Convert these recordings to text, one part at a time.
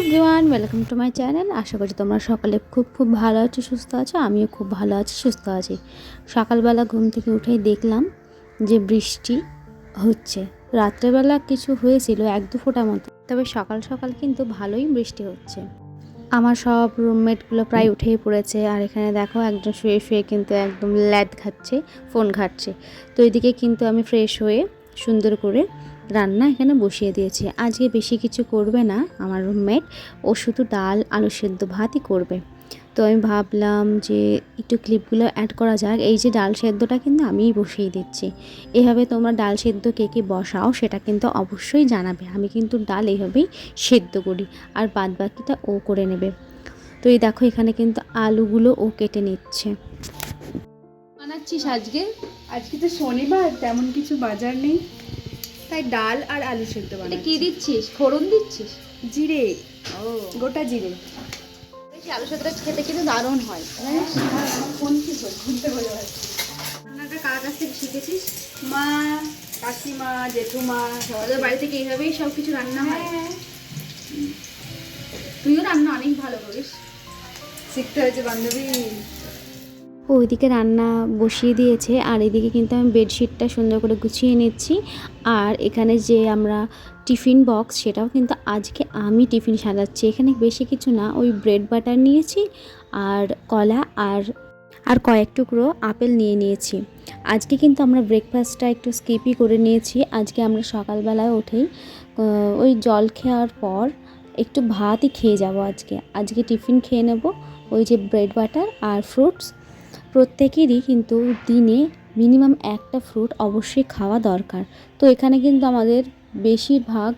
Everyone, welcome to my channel. আশা করছি তোমরা সকালে খুব ভালো আছো, সুস্থ আছো। আমিও খুব ভালো আছি, সুস্থ আছি। সকালবেলা ঘুম থেকে উঠেই দেখলাম যে বৃষ্টি হচ্ছে। রাত্রেবেলা কিছু হয়েছিল এক দু ফোঁটা মতো, তবে সকাল সকাল কিন্তু ভালোই বৃষ্টি হচ্ছে। আমার সব রুমমেটগুলো প্রায় উঠেই পড়েছে, আর এখানে দেখো একজন শুয়ে শুয়ে কিন্তু একদম ল্যাদ খাচ্ছে, ফোন ঘাটছে। তো এদিকে কিন্তু আমি ফ্রেশ হয়ে সুন্দর করে রান্না এখানে বসিয়ে দিয়েছি। আজকে বেশি কিছু করবে না আমার রুমমেট, ও শুধু ডাল আলু সেদ্ধ ভাতই করবে। তো আমি ভাবলাম যে একটু ক্লিপগুলো অ্যাড করা যাক। এই যে ডাল সেদ্ধটা কিন্তু আমিই বসিয়ে দিচ্ছি। এভাবে তোমরা ডাল সেদ্ধ কে কে বসাও সেটা কিন্তু অবশ্যই জানাবে। আমি কিন্তু ডাল এইভাবেই সেদ্ধ করি, আর বাদ বাকিটা ও করে নেবে। তো এই দেখো এখানে কিন্তু আলুগুলো ও কেটে নিচ্ছে। বানাচ্ছিস আজকে? আজকে তো শনিবার, তেমন কিছু বাজার নেই, তাই ডাল আর আলু সেদ্ধ এটা বানাচ্ছি। কি দিচ্ছিস? ফোড়ন দিচ্ছিস? জিরে, ও, গোটা জিরে। আলু সেদ্ধটা খেতে কিন্তু দারুণ হয়, জানিস? ফোন কি ঘুরতে বলে পারছি। রান্নাটা কার কাছ থেকে শিখেছিস? মা, কাকিমা, জেঠুমা আমাদের বাড়ি থেকে এইভাবেই সব কিছু রান্না হয়। হ্যাঁ, তুইও রান্না অনেক ভালো করিস। শিখতে হয়েছে বান্ধবী। ওইদিকে রান্না বসিয়ে দিয়েছে, আর এদিকে কিন্তু আমি বেডশিটটা সুন্দর করে গুছিয়ে নিচ্ছি। আর এখানে যে আমরা টিফিন বক্স, সেটাও কিন্তু আজকে আমি টিফিন সাজাচ্ছি। এখানে বেশি কিছু না, ওই ব্রেড বাটার নিয়েছি আর কলা আর কয়েক টুকরো আপেল নিয়ে নিয়েছি। আজকে কিন্তু আমরা ব্রেকফাস্টটা একটু স্কিপই করে নিয়েছি। আজকে আমরা সকালবেলায় উঠেই ওই জল খাওয়ার পর একটু ভাতই খেয়ে যাব। আজকে টিফিন খেয়ে নেব ওই যে ব্রেড বাটার আর ফ্রুটস। প্রত্যেকেরই কিন্তু দিনে মিনিমাম একটা ফ্রুট অবশ্যই খাওয়া দরকার। তো এখানে কিন্তু আমাদের বেশিরভাগ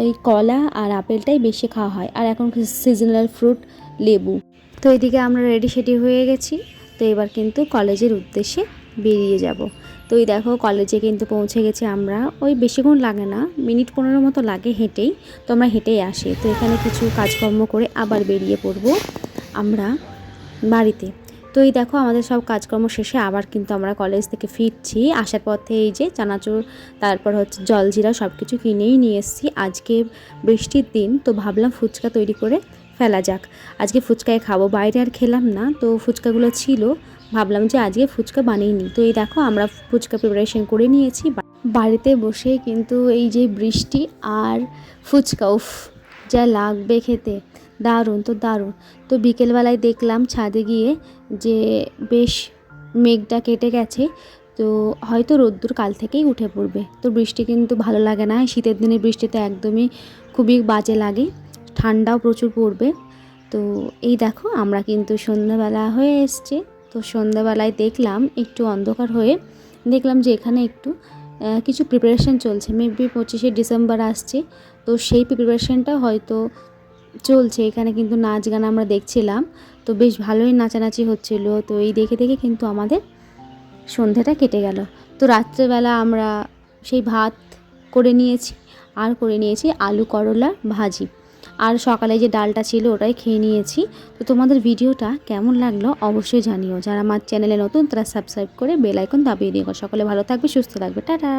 এই কলা আর আপেলটাই বেশি খাওয়া হয়, আর এখন সিজনাল ফ্রুট লেবু। তো এদিকে আমরা রেডি সেডি হয়ে গেছি। তো এবার কিন্তু কলেজের উদ্দেশ্যে বেরিয়ে যাব। তো এই দেখো কলেজে কিন্তু পৌঁছে গেছি আমরা। ওই বেশিক্ষণ লাগে না, মিনিট 15 মতো লাগে হেঁটেই। তো আমরা হেঁটেই আসি। তো এখানে কিছু কাজকর্ম করে আবার বেরিয়ে পড়বো আমরা বাড়িতে। তো এই দেখো আমাদের সব কাজকর্ম শেষে আবার কিন্তু আমরা কলেজ থেকে ফিরছি। আসার পথে এই যে চানাচুর, তারপর হচ্ছে জলজিরা সব কিছু কিনেই নিয়ে এসেছি। আজকে বৃষ্টির দিন, তো ভাবলাম ফুচকা তৈরি করে ফেলা যাক। আজকে ফুচকায় খাবো, বাইরে আর খেলাম না। তো ফুচকাগুলো ছিল, ভাবলাম যে আজকে ফুচকা বানিয়ে নিই। তো এই দেখো আমরা ফুচকা প্রিপারেশন করে নিয়েছি। বাড়িতে বসে কিন্তু এই যে বৃষ্টি আর ফুচকা, উফ যা লাগবে খেতে, দারুণ তো দারুণ। তো বিকেলবেলায় দেখলাম ছাদে গিয়ে যে বেশ মেঘটা কেটে গেছে, তো হয়তো রোদ্দুর কাল থেকেই উঠে পড়বে। তো বৃষ্টি কিন্তু ভালো লাগে না, শীতের দিনে বৃষ্টিতে একদমই খুবই বাজে লাগে, ঠান্ডাও প্রচুর পড়বে। তো এই দেখো আমরা কিন্তু সন্ধ্যাবেলা হয়ে এসছে। তো সন্ধ্যাবেলায় দেখলাম একটু অন্ধকার হয়ে দেখলাম যে এখানে একটু কিছু প্রিপারেশান চলছে। মেবি 25শে ডিসেম্বর আসছে, তো সেই প্রিপারেশানটা হয়তো চলছে। এখানে কিন্তু নাচ গান আমরা দেখছিলাম, তো বেশ ভালোই নাচানাচি হচ্ছিল। তো এই দেখে দেখে কিন্তু আমাদের সন্ধ্যাটা কেটে গেল। তো রাত্রেবেলা আমরা সেই ভাত করে নিয়েছি, আর করে নিয়েছি আলু করলা ভাজি, আর সকালে যে ডালটা ছিল ওটাই খেয়ে নিয়েছি। তো তোমাদের ভিডিওটা কেমন লাগলো অবশ্যই জানিও। যারা আমার চ্যানেলে নতুন তারা সাবস্ক্রাইব করে বেল আইকন দাবিয়ে দিও। সকলে ভালো থাকবে, সুস্থ থাকবে, টাটা।